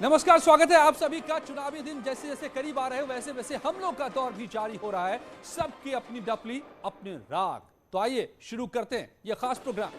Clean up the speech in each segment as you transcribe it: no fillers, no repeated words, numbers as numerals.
नमस्कार, स्वागत है आप सभी का। चुनावी दिन जैसे जैसे करीब आ रहे हैं वैसे वैसे हमलों का दौर भी जारी हो रहा है। सबकी अपनी डफली, अपने राग। तो आइए शुरू करते हैं यह खास प्रोग्राम।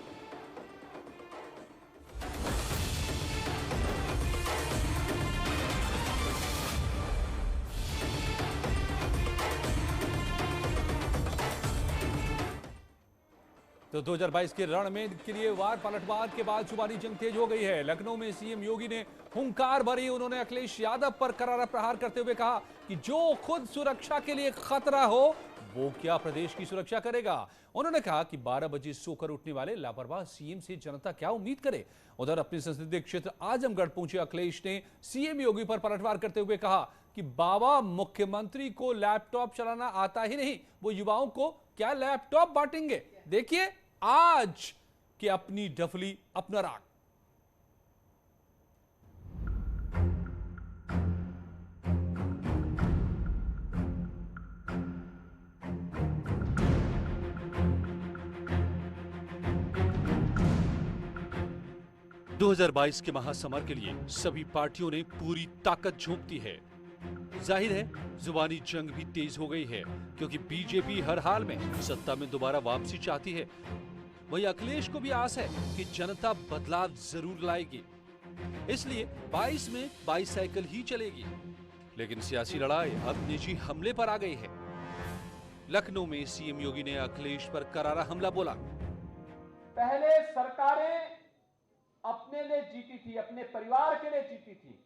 तो 2022 के रण में के लिए वार पलटवार के बाद जुबानी जंग तेज हो गई है। लखनऊ में सीएम योगी ने हुंकार भरी। उन्होंने अखिलेश यादव पर करारा प्रहार करते हुए कहा कि जो खुद सुरक्षा के लिए खतरा हो वो क्या प्रदेश की सुरक्षा करेगा। उन्होंने कहा कि 12 बजे सोकर उठने वाले लापरवाह सीएम से जनता क्या उम्मीद करे। उधर अपने संसदीय क्षेत्र आजमगढ़ पहुंचे अखिलेश ने सीएम योगी पर पलटवार करते हुए कहा कि बाबा मुख्यमंत्री को लैपटॉप चलाना आता ही नहीं, वो युवाओं को क्या लैपटॉप बांटेंगे। देखिए आज के अपनी डफली, अपना राग। दो 2022 के महासमर के लिए सभी पार्टियों ने पूरी ताकत झोंक दी है। जाहिर है जुबानी जंग भी तेज हो गई है, क्योंकि बीजेपी हर हाल में सत्ता में दोबारा वापसी चाहती है। वही अखिलेश को भी आस है कि जनता बदलाव जरूर लाएगी, इसलिए 22 में बाईसाइकिल ही चलेगी। लेकिन सियासी लड़ाई अब निजी हमले पर आ गई है। लखनऊ में सीएम योगी ने अखिलेश पर करारा हमला बोला। पहले सरकारें अपने लिए जीती थी, अपने परिवार के लिए जीती थी,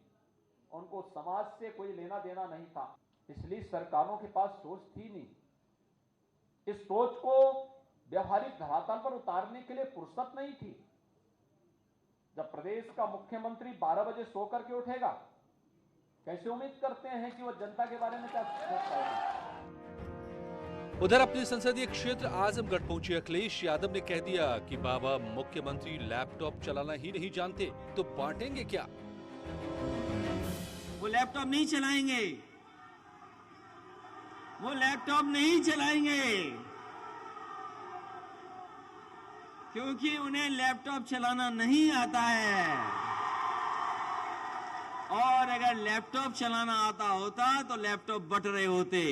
उनको समाज से कोई लेना देना नहीं था, इसलिए सरकारों के पास सोच थी नहीं। इस सोच को व्यवहारिक धरातल पर उतारने के लिए फुर्सत नहीं थी। जब प्रदेश का मुख्यमंत्री 12 बजे सो करके उठेगा, कैसे उम्मीद करते हैं कि वो जनता के बारे में क्या सोचता है। उधर अपने संसदीय क्षेत्र आजमगढ़ पहुंचे अखिलेश यादव ने कह दिया कि बाबा मुख्यमंत्री लैपटॉप चलाना ही नहीं जानते तो बांटेंगे क्या। वो लैपटॉप नहीं चलाएंगे, वो लैपटॉप नहीं चलाएंगे, क्योंकि उन्हें लैपटॉप चलाना नहीं आता है। और अगर लैपटॉप चलाना आता होता तो लैपटॉप बट रहे होते।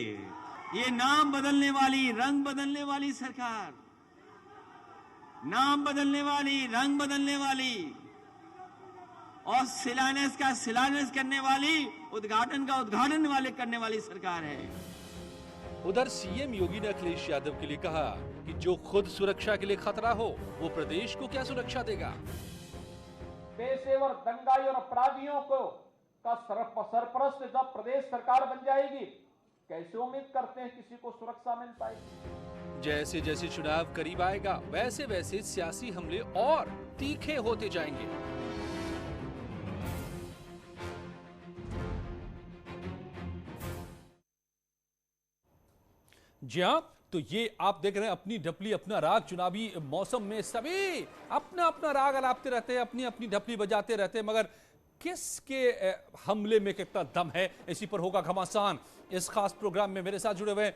ये नाम बदलने वाली, रंग बदलने वाली सरकार, नाम बदलने वाली, रंग बदलने वाली और शिलान्यास का शिलान्यास करने वाली, उद्घाटन का उद्घाटन वाले करने वाली सरकार है। उधर सीएम योगी ने अखिलेश यादव के लिए कहा कि जो खुद सुरक्षा के लिए खतरा हो वो प्रदेश को क्या सुरक्षा देगा। पेशेवर दंगाई और अपराधियों को का सरपरस्त जब प्रदेश सरकार बन जाएगी, कैसे उम्मीद करते हैं किसी को सुरक्षा मिल पाएगी। जैसे जैसे चुनाव करीब आएगा वैसे वैसे सियासी हमले और तीखे होते जाएंगे। जी हाँ, तो ये आप देख रहे हैं अपनी ढपली अपना राग। चुनावी मौसम में सभी अपना अपना राग अलापते रहते हैं, अपनी अपनी ढपली बजाते रहते हैं, मगर किसके हमले में कितना दम है, इसी पर होगा घमासान। इस खास प्रोग्राम में मेरे साथ जुड़े हुए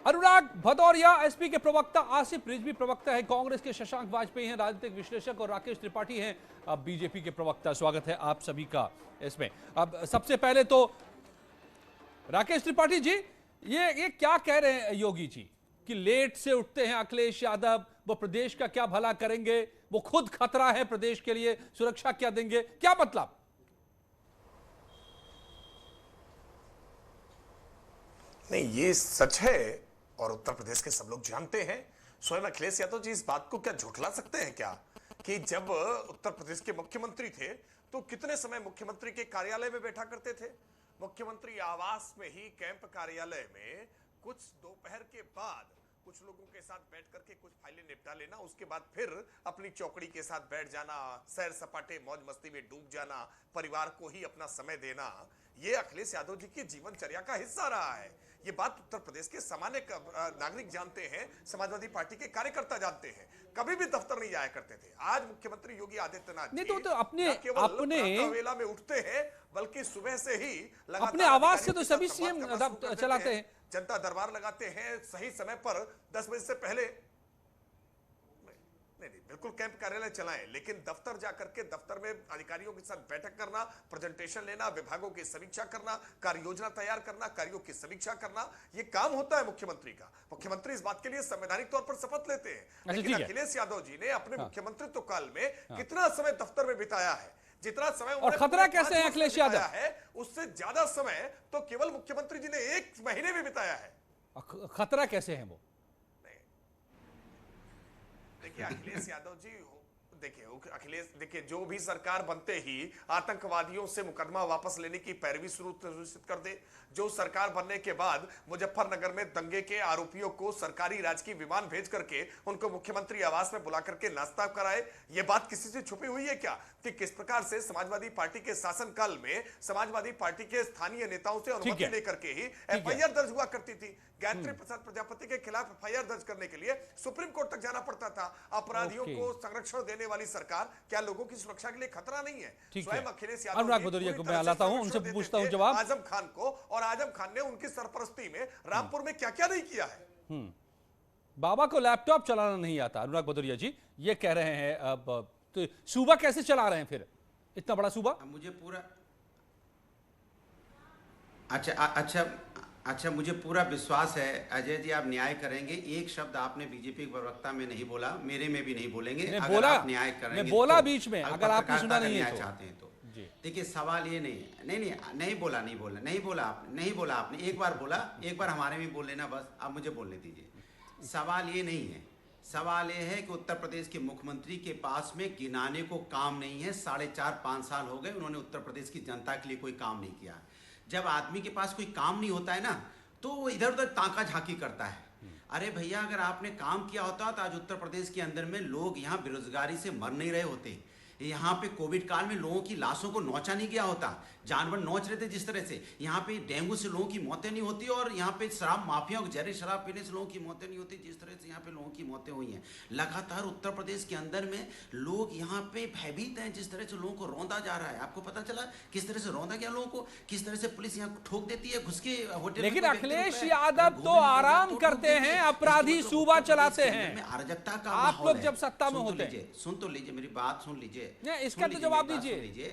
अनुराग भदौरिया, एसपी के प्रवक्ता, आसिफ रिजवी प्रवक्ता है, कांग्रेस के शशांक वाजपेयी हैं राजनीतिक विश्लेषक, और राकेश त्रिपाठी हैं अब बीजेपी के प्रवक्ता। स्वागत है आप सभी का इसमें। अब सबसे पहले तो राकेश त्रिपाठी जी, ये क्या कह रहे हैं योगी जी कि लेट से उठते हैं अखिलेश यादव, वो प्रदेश का क्या भला करेंगे, वो खुद खतरा है प्रदेश के लिए, सुरक्षा क्या देंगे, क्या मतलब। नहीं, ये सच है और उत्तर प्रदेश के सब लोग जानते हैं। स्वयं अखिलेश यादव जी इस बात को क्या झुठला सकते हैं क्या कि जब उत्तर प्रदेश के मुख्यमंत्री थे तो कितने समय मुख्यमंत्री के कार्यालय में बैठा करते थे। मुख्यमंत्री आवास में ही कैंप कार्यालय में कुछ दोपहर के बाद कुछ लोगों के साथ बैठ करके कुछ फाइलें निपटा लेना, उसके बाद फिर अपनी चौकड़ी के साथ बैठ जाना, सैर सपाटे मौज मस्ती में डूब जाना, परिवार को ही अपना समय देना, ये अखिलेश यादव जी की जीवनचर्या का हिस्सा रहा है। ये बात उत्तर प्रदेश के सामान्य नागरिक जानते हैं, समाजवादी पार्टी के कार्यकर्ता जानते हैं। कभी भी दफ्तर नहीं जाया करते थे। आज मुख्यमंत्री योगी आदित्यनाथ नहीं तो अपने वेला में उठते हैं, बल्कि सुबह से ही अपने आवाज से तो सभी सीएम चलाते हैं, जनता दरबार लगाते हैं सही समय पर 10 बजे से पहले। नहीं, बिल्कुल कैंप कार्यालय चलाएं, लेकिन दफ्तर जाकर के दफ्तर में अधिकारियों के साथ बैठक करना, प्रेजेंटेशन लेना, विभागों की समीक्षा करना, कार्य योजना तैयार करना, कार्यों की समीक्षा करना, ये काम होता है मुख्यमंत्री का। मुख्यमंत्री इस बात के लिए संवैधानिक तौर पर शपथ लेते हैं। लेकिन अखिलेश यादव जी ने अपने मुख्यमंत्रित्व काल में कितना समय दफ्तर में बिताया है, जितना समय और खतरा कैसे है अखिलेश यादव है, उससे ज्यादा समय तो केवल मुख्यमंत्री जी ने 1 महीने में बिताया है। खतरा कैसे है वो? देखिए अखिलेश यादव जी, देखिए जो भी सरकार बनते ही आतंकवादियों से मुकदमा वापस लेने की पैरवी सुनिश्चित कर दे, जो सरकार बनने के बाद मुजफ्फरनगर में दंगे के आरोपियों को सरकारी राजकीय विमान भेज करके उनको मुख्यमंत्री आवास में बुला करके नाश्ता कराए, ये बात किसी से छुपी हुई है क्या? कि किस प्रकार से समाजवादी पार्टी के शासनकाल में समाजवादी पार्टी के स्थानीय नेताओं से अनुमति लेकर के ही एफआईआर दर्ज हुआ करती थी। गायत्री प्रसाद प्रजापति के खिलाफ एफआईआर दर्ज करने के लिए सुप्रीम कोर्ट तक जाना पड़ता था। अपराधियों को संरक्षण देने वाली सरकार क्या लोगों की सुरक्षा के लिए खतरा नहीं है? स्वयं अखिलेश यादव, अनुराग भदौरिया को मैं लाता हूं, उनसे पूछता हूं जवाब। आजम खान को, और आजम खान ने उनकी सरपरस्ती में रामपुर में क्या क्या नहीं किया है। बाबा को लैपटॉप चलाना नहीं आता, अनुराग भदौरिया जी ये कह रहे हैं। अब तो सूबा कैसे चला रहे हैं फिर, इतना बड़ा सूबा? मुझे पूरा अच्छा मुझे पूरा विश्वास है अजय जी, आप न्याय करेंगे। एक शब्द आपने बीजेपी के प्रवक्ता में नहीं बोला, मेरे में भी नहीं बोलेंगे। अगर बोला, आप न्याय करेंगे, मैं बोला तो, बीच में, अगर आपने सुना नहीं है तो चाहते हैं तो देखिए सवाल ये नहीं बोला आपने एक बार बोला, एक बार हमारे में बोल लेना बस, आप मुझे बोलने दीजिए। सवाल ये नहीं है, सवाल ये है कि उत्तर प्रदेश के मुख्यमंत्री के पास में गिनाने को काम नहीं है। 4.5-5 साल हो गए उन्होंने उत्तर प्रदेश की जनता के लिए कोई काम नहीं किया। जब आदमी के पास कोई काम नहीं होता है ना, तो वो इधर उधर ताका झांकी करता है। अरे भैया, अगर आपने काम किया होता तो आज उत्तर प्रदेश के अंदर में लोग यहाँ बेरोजगारी से मर नहीं रहे होते। यहाँ पे कोविड काल में लोगों की लाशों को नोचा नहीं गया होता, जानवर नोच रहे थे जिस तरह से। यहाँ पे डेंगू से लोगों की मौतें नहीं होती, और यहाँ पे शराब माफियाओं को जहरीली शराब पीने से लोगों की मौतें नहीं होती जिस तरह से यहाँ पे लोगों की मौतें हुई हैं। लगातार उत्तर प्रदेश के अंदर में लोग यहाँ पे भयभीत हैं, जिस तरह से लोगों को रौंदा जा रहा है। आपको पता चला किस तरह से रौंदा गया लोगों को, किस तरह से पुलिस यहाँ ठोक देती है घुस के होटल। लेकिन अखिलेश यादव तो आराम करते हैं, अपराधी सूबा चलाते हैं। अराजकता का आप लोग जब सत्ता में होते हैं, सुन तो लीजिए मेरी बात, सुन लीजिए, इसका तो जवाब दीजिए।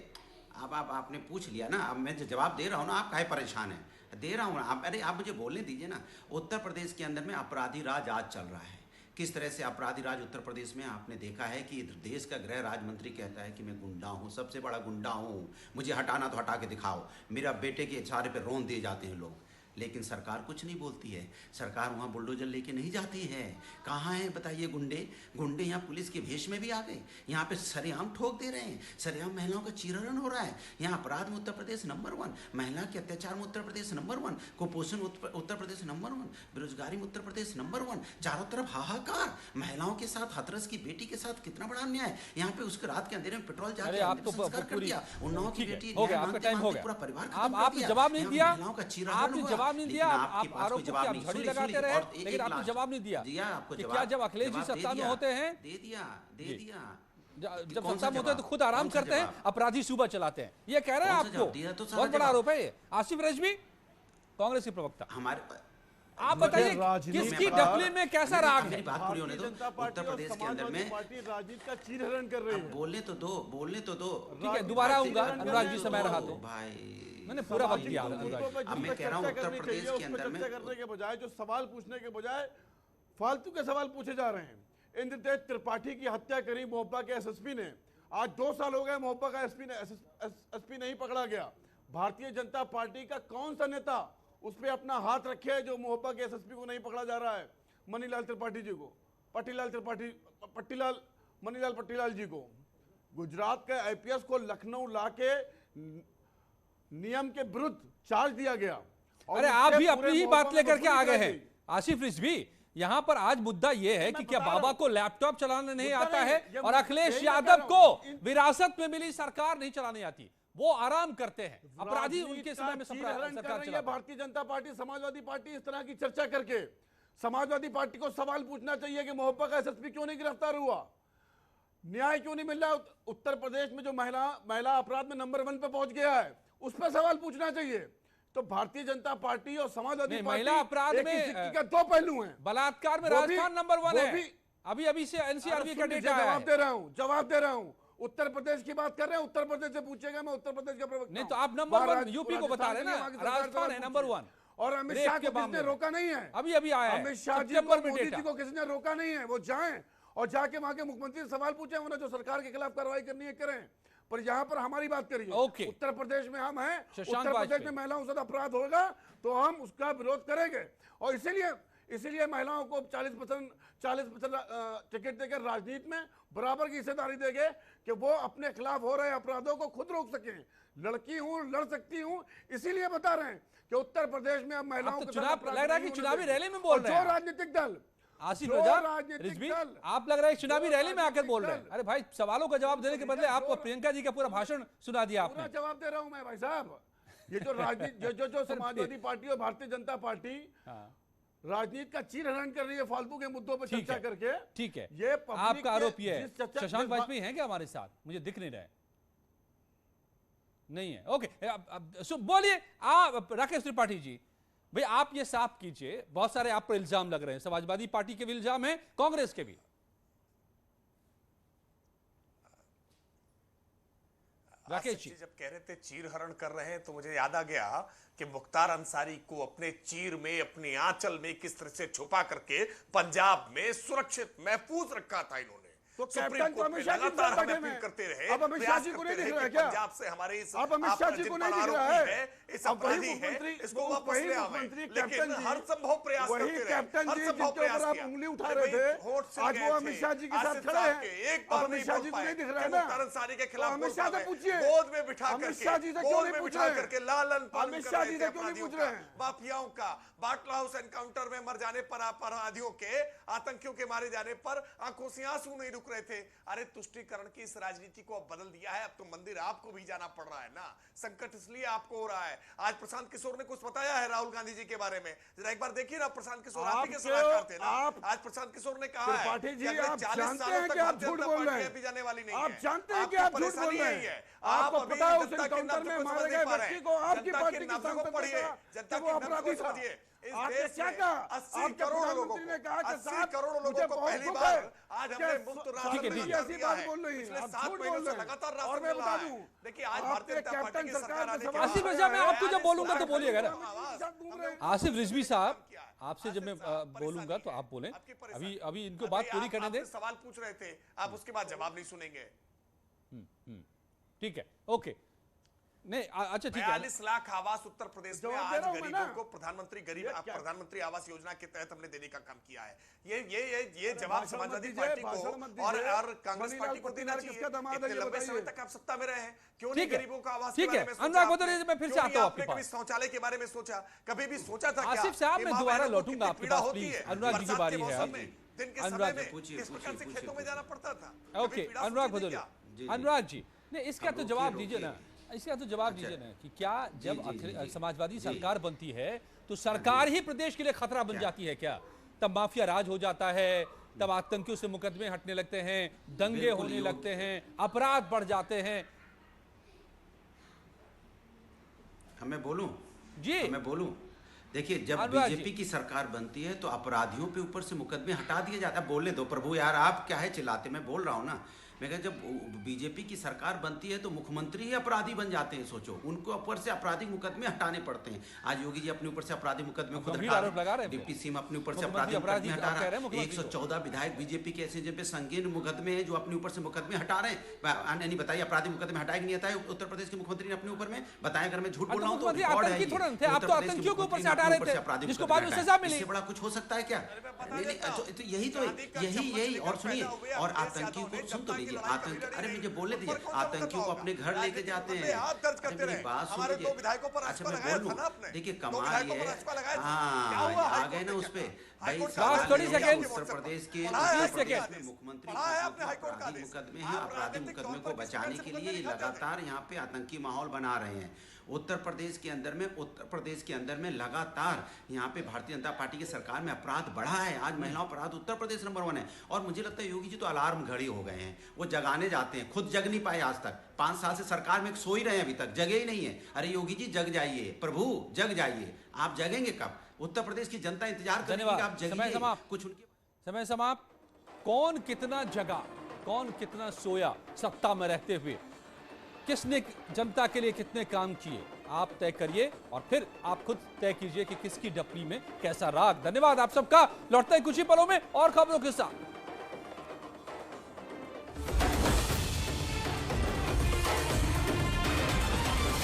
अब आपने पूछ लिया ना, अब मैं जो जवाब दे रहा हूँ ना, आप काहे परेशान हैं? दे रहा हूँ आप, अरे आप मुझे बोलने दीजिए ना। उत्तर प्रदेश के अंदर में अपराधी राज आज चल रहा है। किस तरह से अपराधी राज उत्तर प्रदेश में आपने देखा है कि देश का गृह राज्य मंत्री कहता है कि मैं गुंडा हूँ, सबसे बड़ा गुंडा हूँ, मुझे हटाना तो हटा के दिखाओ। मेरा बेटे के इशारे पे रोन दिए जाते हैं लोग, लेकिन सरकार कुछ नहीं बोलती है। सरकार वहाँ बुलडोजर लेके नहीं जाती है। कहाँ है बताइए गुंडे यहाँ पुलिस के भेष में भी आ गए, यहाँ पे सरेआम ठोक दे रहे हैं, सरेआम महिलाओं का चीरहरण हो रहा है। यहाँ अपराध में उत्तर प्रदेश नंबर 1, महिला के अत्याचार में उत्तर प्रदेश नंबर 1, कुपोषण उत्तर प्रदेश नंबर 1, बेरोजगारी में उत्तर प्रदेश नंबर 1। चारों तरफ हाहाकार, महिलाओं के साथ, हाथरस की बेटी के साथ कितना बड़ा अन्याय। यहाँ पे उसके रात के अंधेरे में पेट्रोल जाके संस्कार कर दिया। उन्नाव की बेटी पूरा परिवार, आपने जवाब नहीं दिया, महिलाओं का चीरहरण जवाब नहीं दिया। आप आरोप की आप झड़ी लगाते रहे, लेकिन आपने जवाब नहीं दिया कि क्या जब अखिलेश जी सत्ता में होते हैं, दे दिया जब सत्ता में होते हैं तो खुद आराम करते हैं, अपराधी सूबा चलाते हैं, ये कह रहे हैं आपको? बहुत बड़ा आरोप है ये। आसिफ रिजवी, कांग्रेस के प्रवक्ता, हमारे आप बताइए किसकी डपली में कैसा राग है? बात पूरी होने दो। उत्तर प्रदेश के अंदर में राजनीति का चीरहरण कर रही है। बोलने तो दो। ठीक है, दोबारा आऊंगा। अनुराग जी समय रहा तो भाई मैंने पूरा वक्त दिया। अब मैं कह रहा हूं उत्तर प्रदेश के अंदर में करने के बजाय जो सवाल पूछने के बजाय फालतू के सवाल पूछे जा रहे हैं। इंद्रतेज त्रिपाठी की हत्या करी मोहब्बा के एसएसपी ने। आज 2 साल हो गए मोहब्बा का एसपी नहीं पकड़ा गया। भारतीय जनता पार्टी का कौन सा नेता उस पर अपना हाथ रखे है जो मोहब्बा के एसएसपी को नहीं पकड़ा जा रहा है? मनीलाल त्रिपाठी जी को, मनीलाल पट्टीलाल जी को, गुजरात के आईपीएस को लखनऊ लाके नियम के विरुद्ध चार्ज दिया गया। अरे आप भी अपनी ही बात लेकर के आ गए हैं। आसिफ रिजवी, यहाँ पर आज मुद्दा यह है कि क्या बाबा को लैपटॉप चलाना नहीं आता है और अखिलेश यादव को विरासत में मिली सरकार नहीं चलानी आती? वो आराम करते हैं, अपराधी उनके समय में सरकार चलाती है। भारतीय जनता पार्टी, समाजवादी पार्टी इस तरह की चर्चा करके समाजवादी पार्टी को सवाल पूछना चाहिए कि मोहब्बा का एसएसपी क्यों नहीं गिरफ्तार हुआ, न्याय क्यों नहीं मिल रहा? उत्तर प्रदेश में जो महिला अपराध में नंबर 1 पे पहुंच गया है, उस पर सवाल पूछना चाहिए। तो भारतीय जनता पार्टी और समाजवादी पार्टी महिला अपराध में सिक्के का 2 पहलू हैं। बलात्कार में राजस्थान नंबर 1 है। अभी अभी से एनसीआरबी का डेटा आया जवाब है। दे रहा हूँ, जवाब दे रहा हूँ। उत्तर प्रदेश की बात कर रहे हैं, उत्तर प्रदेश से पूछेगा, मैं उत्तर प्रदेश का प्रवक्ता नहीं हूं। तो आप नंबर वहाँ 1 यूपी को बता रहे हैं ना, राजस्थान के लिए वहाँ की सरकार राजस्थान है जवाब नंबर पूछिए। 1 और अमित रेप शाह के को मामले किसने में। रोका नहीं है? अभी अभी आया है अमित शाह जी सितंबर को, में मोदी डेटा। जी को किसी ने रोका नहीं है, वो जाएं और जाके वहां के मुख्यमंत्री से सवाल पूछे, उन्हें जो सरकार के खिलाफ कार्रवाई करनी है करें। पर यहाँ पर हमारी बात करिए। ओके। उत्तर प्रदेश में हम हैं, शशांक उत्तर प्रदेश वाजपेयी। में महिलाओं से अपराध होगा तो हम उसका विरोध करेंगे। और इसीलिए महिलाओं को 40% टिकट देकर राजनीति में बराबर की हिस्सेदारी देंगे कि वो अपने खिलाफ हो रहे अपराधों को खुद रोक सकें। लड़की हूं, लड़ सकती हूं, इसीलिए बता रहे हैं कि उत्तर प्रदेश में अब महिलाओं तो के चुनाव साथ अपराध लग रहा है नहीं कि होने चुनावी देंगे। रैली में बोल और रहे हैं जो राजनीतिक दल, आसिफ जो रजा राजनीतिक रिजवी, दल, आप लग रहा है चुनावी जो रैली में आकर बोल रहे हैं। राजनीतिक अरे भाई, सवालों का जवाब देने के बदले आपको प्रियंका जी का पूरा भाषण सुना दिया पूरा आपने। जवाब दे रहा हूं मैं भाई साहब। ये जो राजनीति जो समाजवादी पार्टी और भारतीय जनता पार्टी राजनीति का चीरहरण कर रही है फालतू के मुद्दों पर ठीक चर्चा है, करके, ठीक है। ये पब्लिक आपका के आरोप ये है। जिस चर्चा- शशांक जिस बा- वाजपेयी हैं क्या हमारे साथ? मुझे दिख नहीं रहा है। नहीं है, ओके। बोलिए आप राकेश त्रिपाठी जी, भाई आप ये साफ कीजिए, बहुत सारे आप पर इल्जाम लग रहे हैं, समाजवादी पार्टी के भी इल्जाम है, कांग्रेस के भी। राकेश जी, जब कह रहे थे चीर हरण कर रहे हैं तो मुझे याद आ गया कि मुख्तार अंसारी को अपने चीर में, अपने आंचल में किस तरह से छुपा करके पंजाब में सुरक्षित महफूज रखा था इन्होंने। तो सुप्रीम कैप्टन तो कोर्ट में अमित शाह जी लगातार साथ हमें बैठे अपील हैं। करते रहे, अब अमित शाह जी को नहीं दिख रहा है क्या? पंजाब से हमारे इस अब अमित शाह जी को नहीं दिख रहा है? इस अब वही अपराधी है, मुख्यमंत्री- इसको वापस वही ले आवे। मुख्यंत्री लेकिन कैप्टन जी- हर संभव प्रयास वही करते रहे, कैप्टन हर जी संभव जिनके प्रयास ऊपर आप किया। उंगली उठा अरे रहे भाई, थे, होठ से आज गए वो थे। अमित शाह जी के साथ आसिफ खड़े साहब हैं। के एक अब बार अमित नहीं शाह बोल जी को पाए नहीं दिख कि रहा है ना? मुख्तार अंसारी के खिलाफ तो अमित बोल शाह से पाए। पूछिए। गोद में बिठा अमित करके, शाह जी से क्यों गोद नहीं में पूछ बिठा रहे हैं? करके लालन पालन अमित कर शाह रहे जी थे से क्यों नहीं अपराधियों पूछ का, रहे हैं? माफियाओं का। बाटला हाउस एनकाउंटर में मर जाने पर, अपराधियों के, आतंकियों के मारे जाने पर आंखों से आंसू नहीं रुक रहे थे। अरे तुष्टीकरण की इस राजनीति को अब बदल दिया है। अब तो मंदिर आपको भी जाना पड़ रहा है ना। संकट इसलिए आपको हो रहा है। आज प्रशांत किशोर ने कुछ बताया है राहुल गांधी जी के बारे में, जरा एक बार देखिए ना। प्रशांत किशोर आप ही के सलाहकार थे ना। आज प्रशांत किशोर ने कहा है त्रिपाठी जी, कि अगले आप 40 जानते सालों हैं तक कि आप भारतीय झूठ जनता बोल रहे पार्टी हैं। अभी जाने वाली नहीं आप है। जानते हैं कि आपकी आप झूठ परेशानी बोल रहे यही हैं। है। आपको अभी पता है उस जनता के एनकाउंटर नब्ज में को मारे समझ गए नहीं पा रहे व्यक्ति हैं। को आपकी जनता पार्टी के के नब्ज को सांसद ने पढ़िए, कहा जनता कि वो के नब्ज को अपराधी था। समझिए। इस आपने देश क्या में कहा? 80 आपके करोड़ लोगों प्रधानमंत्री ने कहा को, कि 80 साहब, करोड़ मुझे लोगों को बहुत पहली दुख बार है आज कि हमने मुफ्त राशन ठीक है, वितरण ठीक है। कर ऐसी दिया बात है। बोल रही हैं। पिछले आप 7 झूठ महीनों बोल से रहे हैं। लगातार और राशन मैं मिल बता रहा है। दूं, देखिए आज आपके भारतीय जनता कैप्टन पार्टी की सरकार सरकार के आने के सवाल बाद आसिफ रजा, मैं आपको जब बोलूंगा तो आवाज बोलिएगा ना। के साथ घूम रहे हैं। आसिफ रिजवी साहब, आपसे जब आसिफ मैं साहब, बोलूंगा तो परेशानी आप बोलें। है, आपकी परेशानी अभी है। अभी इनको अभी बात पूरी आप करने दें। आपसे सवाल पूछ रहे थे, आप उसके बाद जवाब नहीं सुनेंगे। ठीक है, ओके। नहीं, अच्छा ठीक है। 42 लाख आवास उत्तर प्रदेश में जवाब आज दे रहा हूं मैं गरीबों ना। को प्रधानमंत्री क्या? प्रधानमंत्री आवास योजना के तहत हमने देने का काम किया है। ये जवाब भाषण समाजवादी मत पार्टी दीजिए, भाषण मत को और दीजिए। कांग्रेस बनीलाल पार्टी को देना पट्टीदार चाहिए। किसका दामाद है, इतने ये लंबे समय बताइए। तक आप सत्ता में रहे हैं, क्यों नहीं ठीक है, गरीबों का आवास के ठीक बारे है। में सोचा अनुराग आपने? बदले, मैं फिर से क्यों आता नहीं हूं आपने आपके कभी पास। शौचालय के बारे में सोचा? कभी भी सोचा था क्या? आसिफ साहब, कि मैं माँ दोबारा बहनों को लौटूंगा कितनी आपके पीड़ा पास, होती प्लीज। है। अनुराग जी की बरसात बारी के है मौसम अब। में, दिन के अनुराग समय जी, में किस प्रकार से खेतों में जाना पड़ता था? ओके, कभी पीड़ा अनुराग सोची थी भदौरिया। क्या? अनुराग जी, नहीं इसका अब तो रोकिए, जवाब दीजिए रोकिए। ना, इसका तो जवाब दीजिए ना कि क्या जब जी। समाजवादी सरकार बनती है तो सरकार ही प्रदेश के लिए खतरा बन जाती है क्या? तब माफिया राज हो जाता है, तब आतंकियों से मुकदमे हटने लगते हैं, दंगे बिल्कुल होने योग्य। लगते हैं, अपराध बढ़ जाते हैं। हमें बोलूं? जी। हमें बोलूं? देखिए, जब अनुराग बीजेपी जी। की सरकार बनती है तो अपराधियों पे ऊपर से मुकदमे हटा दिए जाते हैं। बोलने दो प्रभु यार, आप क्या है चिल्लाते? मैं बोल रहा हूँ ना। मैं कहा जब बीजेपी की सरकार बनती है तो मुख्यमंत्री ही अपराधी बन जाते हैं। सोचो, उनको ऊपर से आपराधिक मुकदमे हटाने पड़ते हैं। आज योगी जी अपने ऊपर से आपराधिक मुकदमे खुद गंभीर हटा आरोप लगा रहे हैं। डिप्टी सीएम अपने ऊपर से मुख्यमंत्री आपराधिक अपराधी मुकदमे हटा आप कह रहे हैं रहा है। मुख्यमंत्री को। 114 विधायक बीजेपी के ऐसे जिन पे संगीन मुकदमे हैं जो अपने ऊपर से मुकदमे हटा रहे हैं। नहीं बताइए, आपराधिक मुकदमे हटाए कि नहीं हटाए उत्तर प्रदेश के मुख्यमंत्री ने अपने ऊपर में? बताएं अगर मैं झूठ बोल रहा हूं तो मुख्यमंत्री रिकॉर्ड है आतंकी ये। थोड़ा ना थे, आप उत्तर तो प्रदेश के आतंकियों को ऊपर से मुख्यमंत्री हटा ने रहे अपने थे, ऊपर से आपराधिक जिसको मुकदमे बाद में हटाए। सजा मिली। इससे बड़ा कुछ हो सकता है क्या? नहीं, तो यही तो यही और सुनिए, और आतंकियों को सुन तो लीजिए। आतंक, अरे मुझे बोलने दीजिए। आतंकियों को अपने घर लेके जाते हैं। अरे मेरी बात सुन लीजिए। अच्छा मैं बोल लूं? देखिए कमाल ये है, हाँ आ गए ना उस पे भाई। Last 30 second. उत्तर प्रदेश के मुख्यमंत्री आपराधिक मुकदमे हैं। आपराधिक मुकदमे को बचाने के लिए लगातार यहाँ पे आतंकी माहौल बना रहे हैं। उत्तर प्रदेश के अंदर में लगातार यहाँ पे भारतीय जनता पार्टी की सरकार में अपराध बढ़ा है। आज महिला अपराध उत्तर प्रदेश नंबर 1 है। और मुझे लगता है योगी जी तो अलार्म घड़ी हो गए हैं। वो जगाने जाते हैं, खुद जग नहीं पाए आज तक। 5 साल से सरकार में सो ही रहे हैं, अभी तक जगे ही नहीं है। अरे योगी जी जग जाइए, प्रभु जग जाइए। आप जगेंगे कब? उत्तर प्रदेश की जनता इंतजार करेगी कि आप धन्यवाद। समय जगिए। समाप्त। कुछ उनके समय समाप्त। कौन कितना जगा, कौन कितना सोया सत्ता में रहते हुए, किसने जनता के लिए कितने काम किए, आप तय करिए और फिर आप खुद तय कीजिए कि किसकी डपली में कैसा राग। धन्यवाद आप सबका। लौटते हैं कुछ ही पलों में और खबरों के साथ।